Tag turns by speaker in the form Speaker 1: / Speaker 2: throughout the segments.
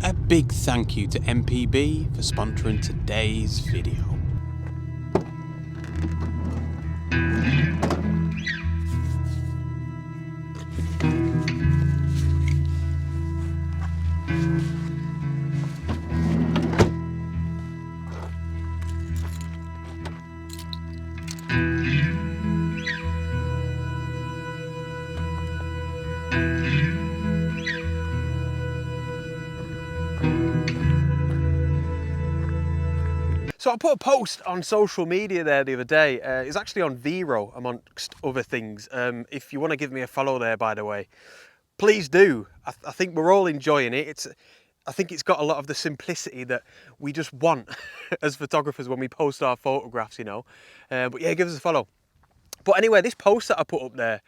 Speaker 1: A big thank you to MPB for sponsoring today's video.
Speaker 2: So I put a post on social media there the other day. It's actually on Vero amongst other things. If you want to give me a follow there, by the way, please do. I think we're all enjoying it. I think it's got a lot of the simplicity that we just want as photographers when we post our photographs, you know. But yeah, give us a follow. But anyway, this post that I put up there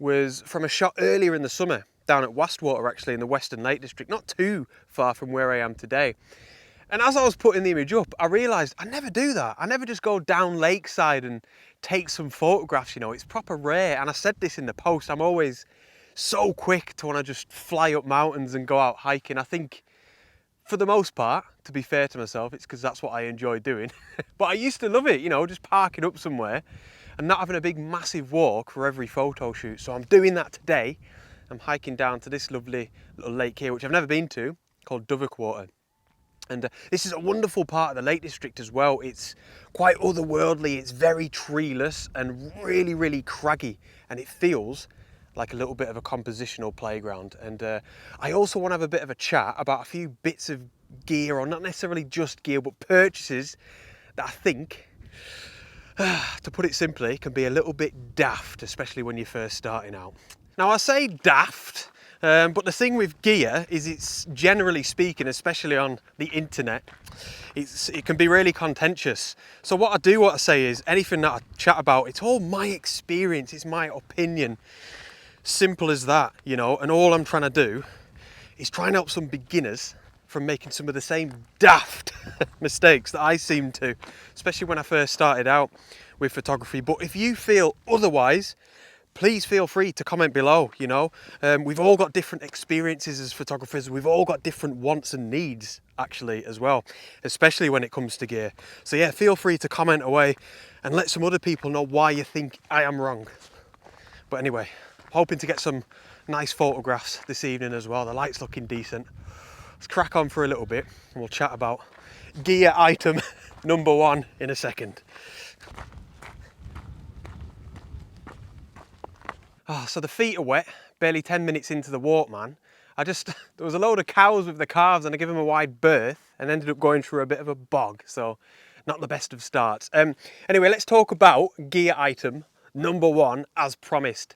Speaker 2: was from a shot earlier in the summer down at Wastwater, actually in the Western Lake District, not too far from where I am today. And as I was putting the image up, I realised I never do that. I never just go down lakeside and take some photographs, you know, it's proper rare. And I said this in the post, I'm always so quick to want to just fly up mountains and go out hiking. I think for the most part, to be fair to myself, it's because that's what I enjoy doing. But I used to love it, you know, just parking up somewhere and not having a big massive walk for every photo shoot. So I'm doing that today. I'm hiking down to this lovely little lake here, which I've never been to, called Doverwater. And this is a wonderful part of the Lake District as well. It's quite otherworldly, it's very treeless and really, really craggy. And it feels like a little bit of a compositional playground. And I also want to have a bit of a chat about a few bits of gear, or not necessarily just gear, but purchases that I think, to put it simply, can be a little bit daft, especially when you're first starting out. Now I say daft, but the thing with gear is it's generally speaking, especially on the internet, it can be really contentious. So what I do want to say is anything that I chat about, it's all my experience, it's my opinion. Simple as that, you know, and all I'm trying to do is try and help some beginners from making some of the same daft mistakes that I seem to, especially when I first started out with photography. But if you feel otherwise, please feel free to comment below, you know. We've all got different experiences as photographers. We've all got different wants and needs, actually, as well, especially when it comes to gear. So yeah, feel free to comment away and let some other people know why you think I am wrong. But anyway, hoping to get some nice photographs this evening as well. The light's looking decent. Let's crack on for a little bit and we'll chat about gear item number one in a second. Oh, so the feet are wet, barely 10 minutes into the walk, man. There was a load of cows with the calves and I gave them a wide berth and ended up going through a bit of a bog, so not the best of starts. Anyway, let's talk about gear item number one as promised.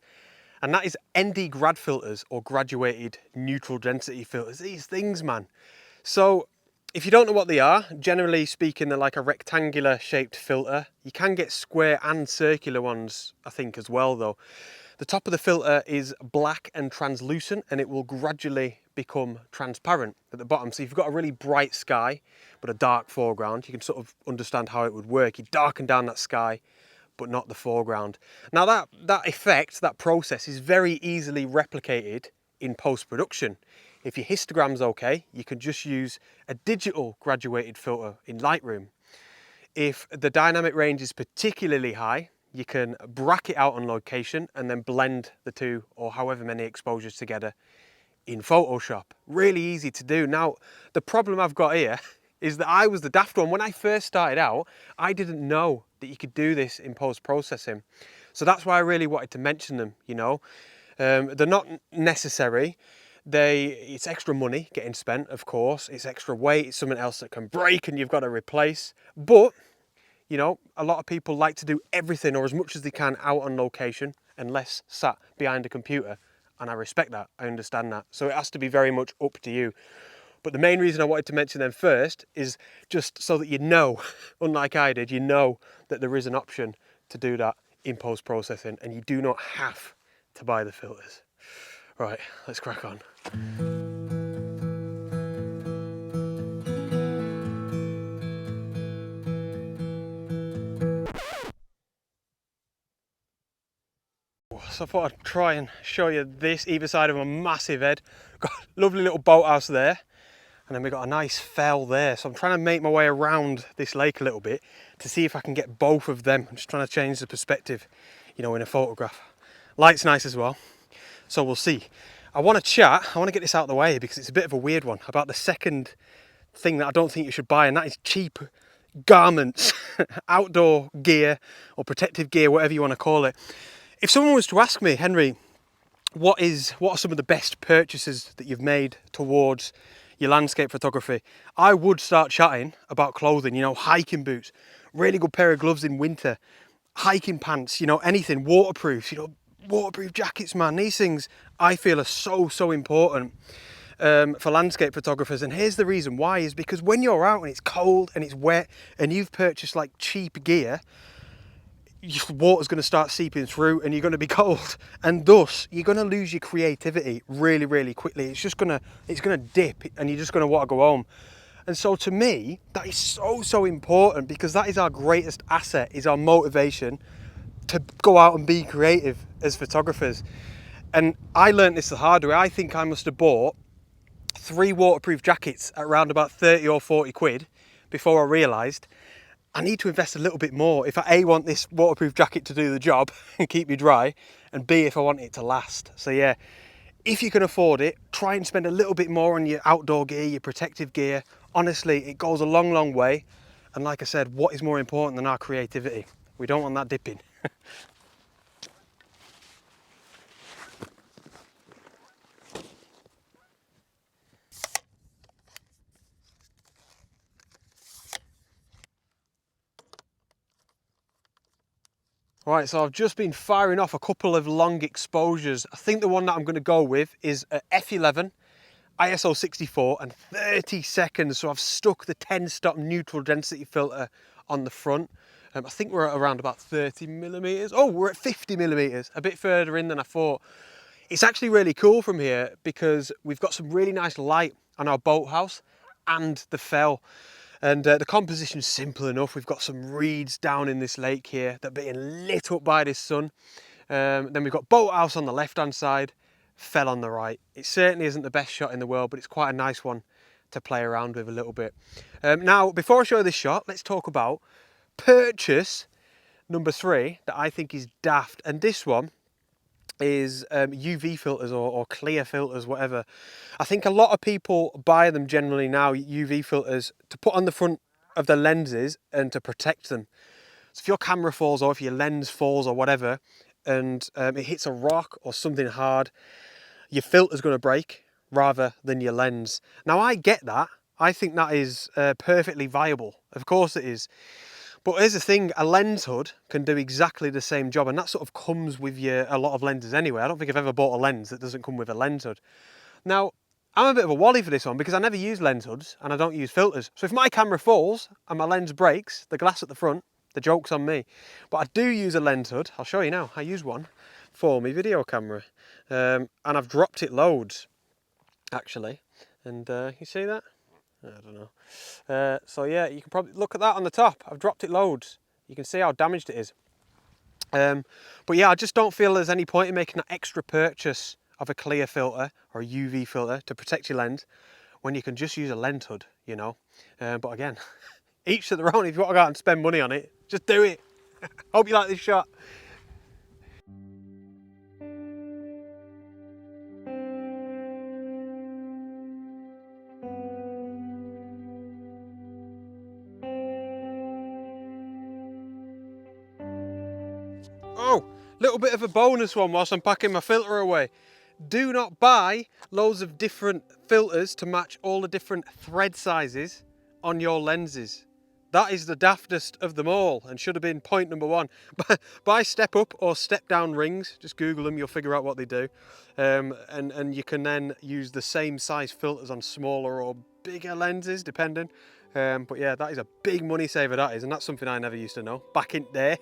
Speaker 2: And that is ND Grad Filters, or graduated neutral density filters. These things, man. So if you don't know what they are, generally speaking, they're like a rectangular shaped filter. You can get square and circular ones, I think, as well though. The top of the filter is black and translucent and it will gradually become transparent at the bottom. So if you've got a really bright sky but a dark foreground, you can sort of understand how it would work. You darken down that sky but not the foreground. Now that effect, that process is very easily replicated in post-production. If your histogram's okay, you can just use a digital graduated filter in Lightroom. If the dynamic range is particularly high, you can bracket out on location and then blend the two or however many exposures together in Photoshop. Really easy to do. Now, the problem I've got here is that I was the daft one. When I first started out, I didn't know that you could do this in post-processing. So that's why I really wanted to mention them, you know. They're not necessary. It's extra money getting spent, of course. It's extra weight. It's something else that can break and you've got to replace. But you know, a lot of people like to do everything or as much as they can out on location and less sat behind a computer. And I respect that, I understand that. So it has to be very much up to you. But the main reason I wanted to mention them first is just so that you know, unlike I did, you know that there is an option to do that in post-processing and you do not have to buy the filters. Right, let's crack on. So I thought I'd try and show you this, either side of a massive head. Got a lovely little boathouse there. and then we've got a nice fell there. So I'm trying to make my way around this lake a little bit to see if I can get both of them. I'm just trying to change the perspective, you know, in a photograph. Light's nice as well, so we'll see. I want to chat, I want to get this out of the way because it's a bit of a weird one about the second thing that I don't think you should buy, and that is cheap garments, outdoor gear or protective gear, whatever you want to call it. If someone was to ask me, Henry, what are some of the best purchases that you've made towards your landscape photography, I would start chatting about clothing, you know, hiking boots, really good pair of gloves in winter, hiking pants, you know, anything, waterproof, you know, waterproof jackets, man. These things I feel are so important for landscape photographers. And here's the reason why, is because when you're out and it's cold and it's wet and you've purchased like cheap gear, water's going to start seeping through and you're going to be cold, and thus you're going to lose your creativity really quickly. It's going to dip and you're just going to want to go home. And so to me, that is so important, because that is our greatest asset, is our motivation to go out and be creative as photographers. And I learned this the hard way. I think I must have bought 3 waterproof jackets at around about 30 or 40 quid before I realised I need to invest a little bit more if I A, want this waterproof jacket to do the job and keep me dry, and B, if I want it to last. So yeah, if you can afford it, try and spend a little bit more on your outdoor gear, your protective gear. Honestly, it goes a long way. And like I said, what is more important than our creativity? We don't want that dipping. Right, so I've just been firing off a couple of long exposures. I think the one that I'm going to go with is a F11, ISO 64 and 30 seconds. So I've stuck the 10-stop neutral density filter on the front. I think we're at around about 30 millimeters. Oh, we're at 50 millimeters, a bit further in than I thought. It's actually really cool from here because we've got some really nice light on our boathouse and the fell. And the composition's simple enough. We've got some reeds down in this lake here that are being lit up by this sun. Then we've got boathouse on the left-hand side, fell on the right. It certainly isn't the best shot in the world, but it's quite a nice one to play around with a little bit. Now, before I show you this shot, let's talk about purchase number 3 that I think is daft. And this one is UV filters or clear filters, whatever. I think a lot of people buy them generally now, UV filters, to put on the front of the lenses and to protect them. So if your camera falls or if your lens falls or whatever, and it hits a rock or something hard, your filter's going to break rather than your lens. Now I get that. I think that is perfectly viable. Of course it is. But here's the thing, a lens hood can do exactly the same job, and that sort of comes with a lot of lenses anyway. I don't think I've ever bought a lens that doesn't come with a lens hood. Now, I'm a bit of a wally for this one because I never use lens hoods and I don't use filters. So if my camera falls and my lens breaks, the glass at the front, the joke's on me. But I do use a lens hood. I'll show you now. I use one for my video camera. And I've dropped it loads, actually. And you see that? I don't know. So yeah, you can probably look at that on the top. I've dropped it loads. You can see how damaged it is. But yeah, I just don't feel there's any point in making an extra purchase of a clear filter or a UV filter to protect your lens when you can just use a lens hood, you know. But again, each to their own. If you want to go out and spend money on it, just do it. Hope you like this shot. Oh, little bit of a bonus one whilst I'm packing my filter away. Do not buy loads of different filters to match all the different thread sizes on your lenses. That is the daftest of them all and should have been point number 1. Buy step up or step down rings. Just Google them, you'll figure out what they do. And you can then use the same size filters on smaller or bigger lenses, depending. But yeah, that is a big money saver, that is, and that's something I never used to know back in there.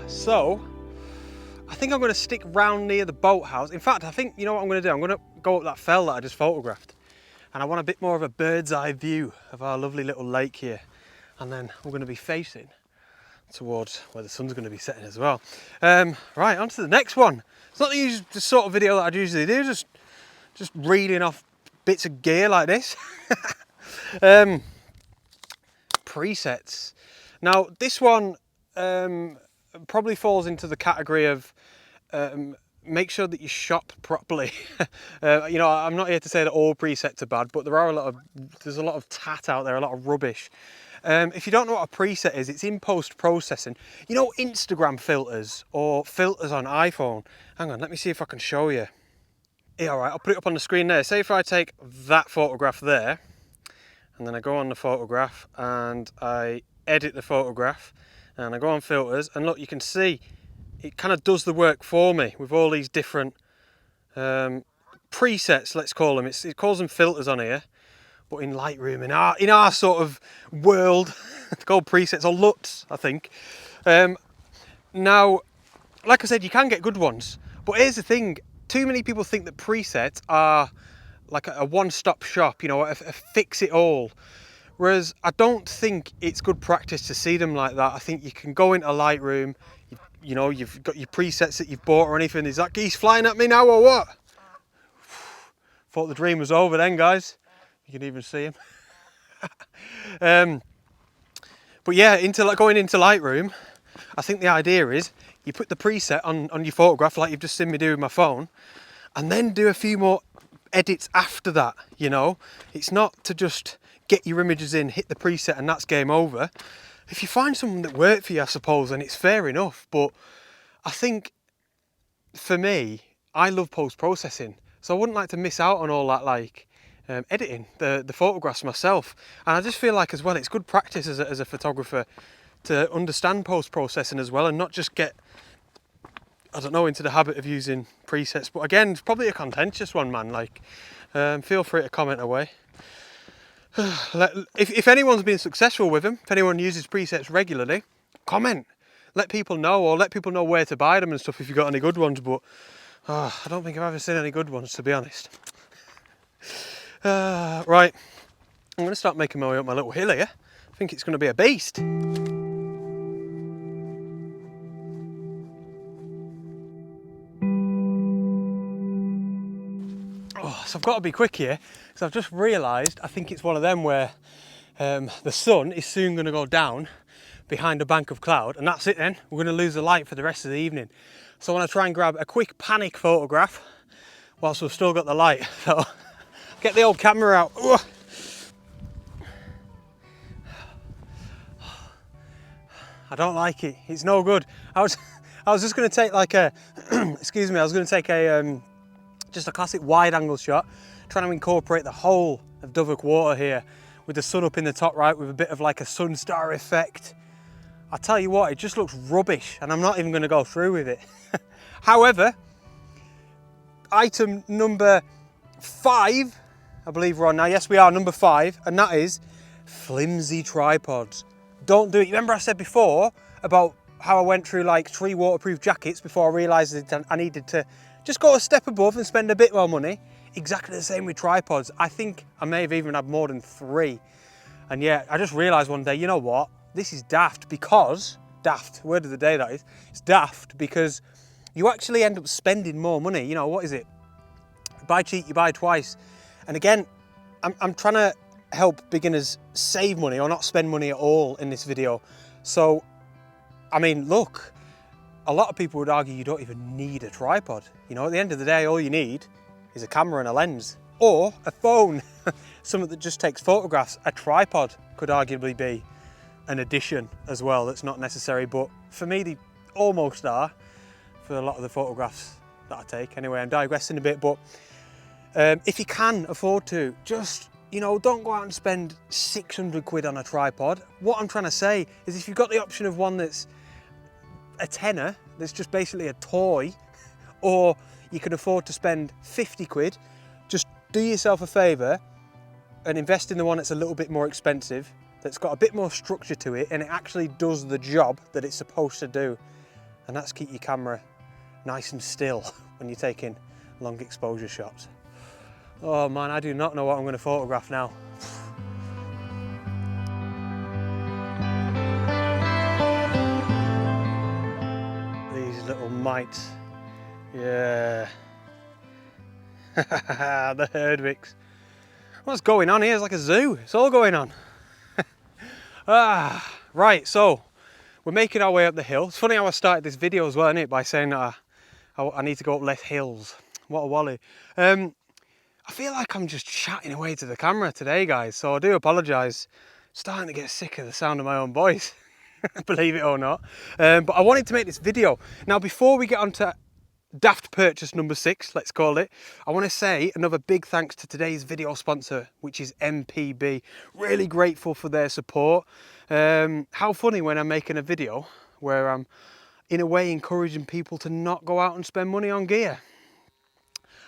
Speaker 2: So, I think I'm going to stick round near the boathouse. In fact, I think, you know what I'm going to do? I'm going to go up that fell that I just photographed. and I want a bit more of a bird's eye view of our lovely little lake here. And then we're going to be facing towards where the sun's going to be setting as well. Right, on to the next one. It's not the sort of video that I'd usually do, just reeling off bits of gear like this. Presets. Now this one probably falls into the category of make sure that you shop properly. You know, I'm not here to say that all presets are bad, but there's a lot of tat out there, a lot of rubbish. If you don't know what a preset is, it's in post-processing. You know, Instagram filters or filters on iPhone. Hang on, let me see if I can show you. Yeah, all right, I'll put it up on the screen there. Say if I take that photograph there, and then I go on the photograph and I edit the photograph, and I go on filters, and look, you can see it kind of does the work for me with all these different presets, let's call them. It calls them filters on here, but in Lightroom, in our sort of world, it's called presets, or LUTs, I think. Now, like I said, you can get good ones, but here's the thing. Too many people think that presets are like a one-stop shop, you know, a fix-it-all. Whereas I don't think it's good practice to see them like that. I think you can go into Lightroom, you know, you've got your presets that you've bought or anything. Is that geese flying at me now or what? Thought the dream was over then, guys. You can even see him. But yeah, going into Lightroom, I think the idea is you put the preset on your photograph like you've just seen me do with my phone, and then do a few more edits after that, you know. It's not to just get your images in, hit the preset and that's game over. If you find something that worked for you, I suppose, then it's fair enough. But I think for me, I love post-processing, so I wouldn't like to miss out on all that, like editing the photographs myself. And I just feel like as well, it's good practice as a photographer to understand post-processing as well, and not just get, I don't know, into the habit of using presets. But again, it's probably a contentious one, man. Like, feel free to comment away. If anyone's been successful with them, if anyone uses presets regularly, comment. Let people know, or let people know where to buy them and stuff if you've got any good ones. But I don't think I've ever seen any good ones, to be honest. Right, I'm going to start making my way up my little hill here. I think it's going to be a beast. So I've got to be quick here, because I've just realised I think it's one of them where the sun is soon going to go down behind a bank of cloud, and that's it then. We're going to lose the light for the rest of the evening. So I want to try and grab a quick panic photograph whilst we've still got the light. So get the old camera out. Ugh. I don't like it. It's no good. I was just going to take like a excuse me. I was going to take a just a classic wide-angle shot, trying to incorporate the whole of Dover Water here, with the sun up in the top right, with a bit of like a sun star effect. I tell you what, it just looks rubbish, and I'm not even going to go through with it. However, item number 5, I believe we're on now. Yes, we are, number 5, and that is flimsy tripods. Don't do it. Remember I said before about how I went through like 3 waterproof jackets before I realised that I needed to just go a step above and spend a bit more money? Exactly the same with tripods. I think I may have even had more than 3. And yeah, I just realised one day, you know what? This is daft, because, daft, word of the day that is, it's daft because you actually end up spending more money. You know, what is it? Buy cheap, you buy twice. And again, I'm trying to help beginners save money or not spend money at all in this video. So, I mean, look, a lot of people would argue you don't even need a tripod. You know, at the end of the day, all you need is a camera and a lens, or a phone, something that just takes photographs. A tripod could arguably be an addition as well. That's not necessary, but for me, they almost are for a lot of the photographs that I take. Anyway, I'm digressing a bit, but if you can afford to, just, you know, don't go out and spend 600 quid on a tripod. What I'm trying to say is, if you've got the option of one that's a tenner, that's just basically a toy, or you can afford to spend 50 quid, just do yourself a favour and invest in the one that's a little bit more expensive, that's got a bit more structure to it, and it actually does the job that it's supposed to do. And that's keep your camera nice and still when you're taking long exposure shots. Oh man, I do not know what I'm going to photograph now. These little mites. Yeah. The herdwicks. What's going on here? It's like a zoo. It's all going on. Right, so we're making our way up the hill. It's funny how I started this video as well, isn't it? By saying that I need to go up less hills. What a wally. I feel like I'm just chatting away to the camera today, guys, so I do apologise. Starting to get sick of the sound of my own voice, believe it or not. But I wanted to make this video. Now, before we get on to daft purchase number 6, let's call it, I want to say another big thanks to today's video sponsor, which is MPB. Really grateful for their support. How funny when I'm making a video where I'm, in a way, encouraging people to not go out and spend money on gear.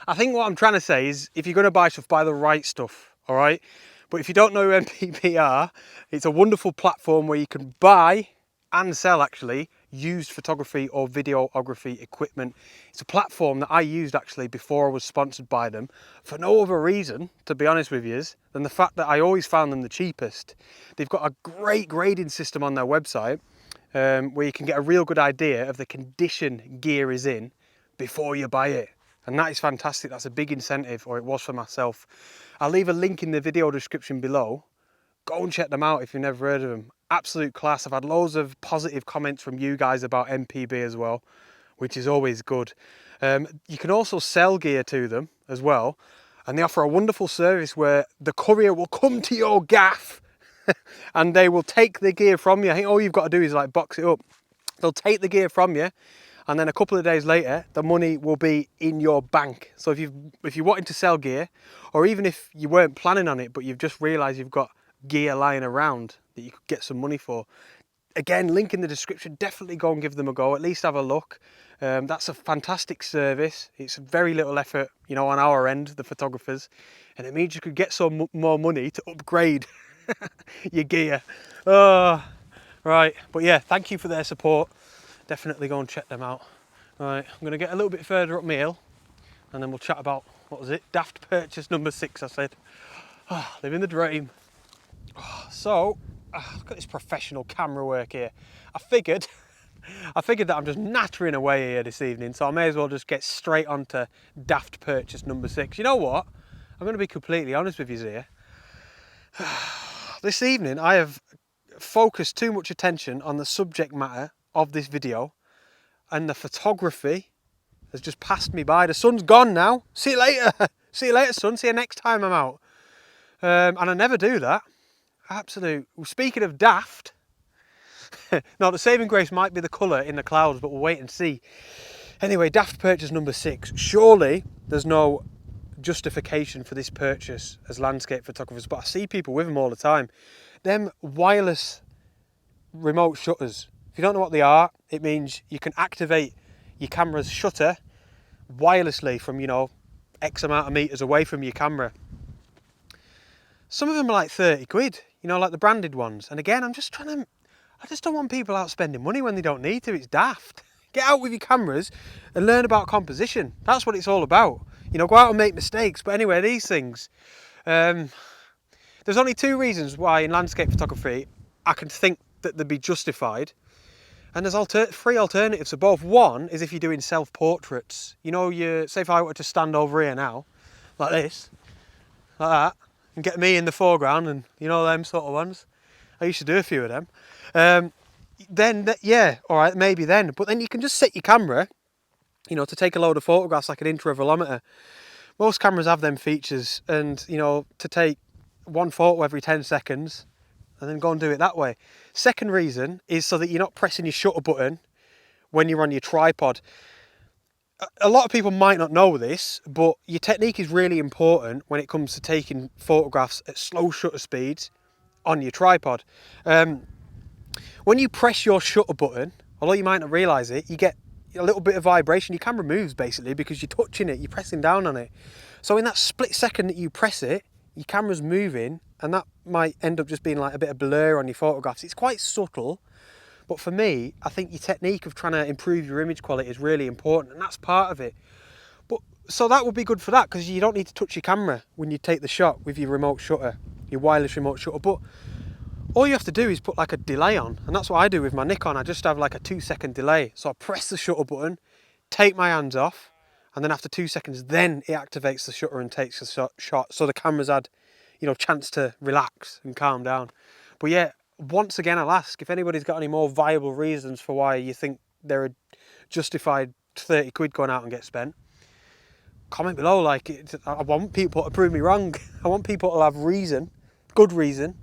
Speaker 2: I think what I'm trying to say is, if you're going to buy stuff, buy the right stuff, all right? But if you don't know who MPPR, it's a wonderful platform where you can buy and sell, actually, used photography or videography equipment. It's a platform that I used, actually, before I was sponsored by them, for no other reason, to be honest with you, than the fact that I always found them the cheapest. They've got a great grading system on their website, where you can get a real good idea of the condition gear is in before you buy it. And that is fantastic. That's a big incentive, or it was for myself. I'll leave a link in the video description below. Go and check them out if you've never heard of them. Absolute class. I've had loads of positive comments from you guys about MPB as well, which is always good. You can also sell gear to them as well. And they offer a wonderful service where the courier will come to your gaff and they will take the gear from you. I think all you've got to do is like box it up. They'll take the gear from you, and then a couple of days later, the money will be in your bank. So if you're wanting to sell gear, or even if you weren't planning on it, but you've just realised you've got gear lying around that you could get some money for, again, link in the description. Definitely go and give them a go. At least have a look. That's a fantastic service. It's very little effort, you know, on our end, the photographers, and it means you could get some more money to upgrade your gear. Oh, right, but yeah, thank you for their support. Definitely go and check them out. Right, I'm going to get a little bit further up my hill and then we'll chat about, what was it? Daft purchase number 6, I said. Oh, living the dream. So, look at this professional camera work here. I figured that I'm just nattering away here this evening, so I may as well just get straight on to daft purchase number 6. You know what? I'm going to be completely honest with you here. This evening I have focused too much attention on the subject matter of this video, and the photography has just passed me by. The sun's gone now. See you later. See you later, sun. See you next time I'm out. And I never do that. Absolute. Speaking of daft, no, the saving grace might be the colour in the clouds, but we'll wait and see. Anyway, daft purchase number 6. Surely there's no justification for this purchase as landscape photographers, but I see people with them all the time. Them wireless remote shutters. If you don't know what they are, it means you can activate your camera's shutter wirelessly from, you know, X amount of meters away from your camera. Some of them are like 30 quid, you know, like the branded ones. And again, I just don't want people out spending money when they don't need to. It's daft. Get out with your cameras and learn about composition. That's what it's all about. You know, go out and make mistakes. But anyway, these things, there's only 2 reasons why in landscape photography I can think that they'd be justified. And there's 3 alternatives to both. One is if you're doing self-portraits. You know, say if I were to stand over here now, like this, like that, and get me in the foreground, and you know them sort of ones. I used to do a few of them. Yeah, all right, maybe then. But then you can just set your camera, you know, to take a load of photographs like an intervalometer. Most cameras have them features, and you know, to take 1 photo every 10 seconds. And then go and do it that way. Second reason is so that you're not pressing your shutter button when you're on your tripod. A lot of people might not know this, but your technique is really important when it comes to taking photographs at slow shutter speeds on your tripod. When you press your shutter button, although you might not realise it, you get a little bit of vibration. Your camera moves basically because you're touching it, you're pressing down on it. So in that split second that you press it, your camera's moving, and that might end up just being like a bit of blur on your photographs. It's quite subtle, but for me, I think your technique of trying to improve your image quality is really important, and that's part of it. But So that would be good for that, because you don't need to touch your camera when you take the shot with your remote shutter, your wireless remote shutter. But all you have to do is put like a delay on, and that's what I do with my Nikon. I just have like a 2-second delay. So I press the shutter button, take my hands off, and then after 2 seconds, then it activates the shutter and takes the shot. So the camera's had, chance to relax and calm down. But yeah, once again, I'll ask if anybody's got any more viable reasons for why you think they're a justified 30 quid going out and get spent. Comment below. I want people to prove me wrong. I want people to have reason, good reason,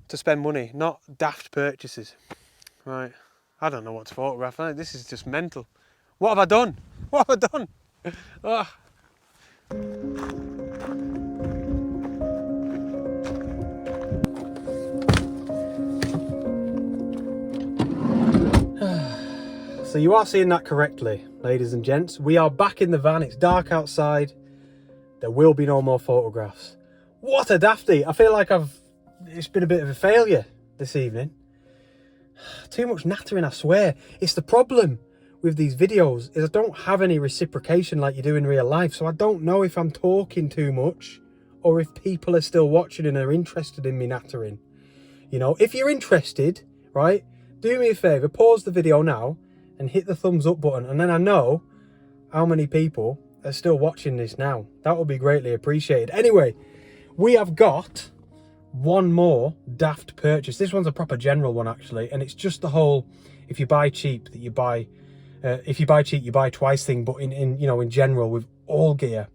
Speaker 2: to spend money, not daft purchases. Right, I don't know what to photograph. This is just mental. What have I done? What have I done? Oh. So you are seeing that correctly, ladies and gents. We are back in the van. It's dark outside. There will be no more photographs. What a dafty. I feel like it's been a bit of a failure this evening. Too much nattering, I swear. It's the problem with these videos is I don't have any reciprocation like you do in real life. So I don't know if I'm talking too much or if people are still watching and are interested in me nattering. If you're interested, right, do me a favour, pause the video now and hit the thumbs up button, and then I know how many people are still watching this now. That would be greatly appreciated. Anyway, we have got one more daft purchase. This one's a proper general one actually, and it's just the whole if you buy cheap that you buy if you buy cheap you buy twice thing, but in general with all gear.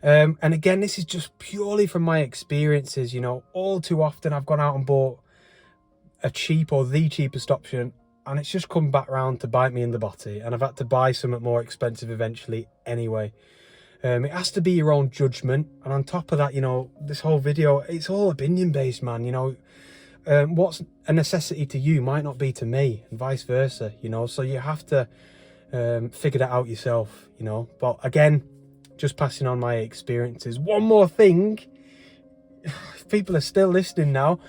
Speaker 2: And again, this is just purely from my experiences. All too often I've gone out and bought a cheap or the cheapest option, and it's just come back round to bite me in the botty, and I've had to buy something more expensive eventually anyway. It has to be your own judgment, and on top of that, this whole video, it's all opinion based, man. What's a necessity to you might not be to me, and vice versa. So you have to figure that out yourself. But again, just passing on my experiences. One more thing, if people are still listening now,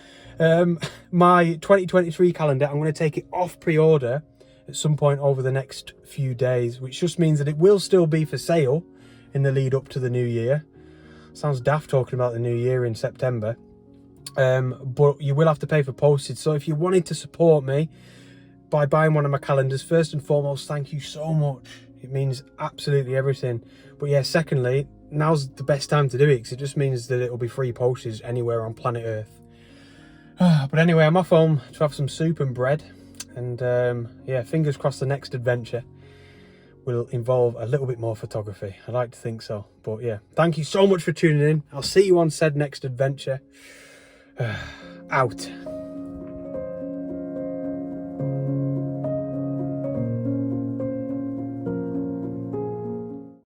Speaker 2: my 2023 calendar, I'm going to take it off pre-order at some point over the next few days, which just means that it will still be for sale in the lead up to the new year. Sounds daft talking about the new year in September, but you will have to pay for postage. So if you wanted to support me by buying one of my calendars, first and foremost, thank you so much. It means absolutely everything. But yeah, secondly, now's the best time to do it, because it just means that it'll be free postage anywhere on planet Earth. But anyway, I'm off home to have some soup and bread, and yeah, fingers crossed the next adventure will involve a little bit more photography. I like to think so. But yeah, thank you so much for tuning in. I'll see you on said next adventure. Out.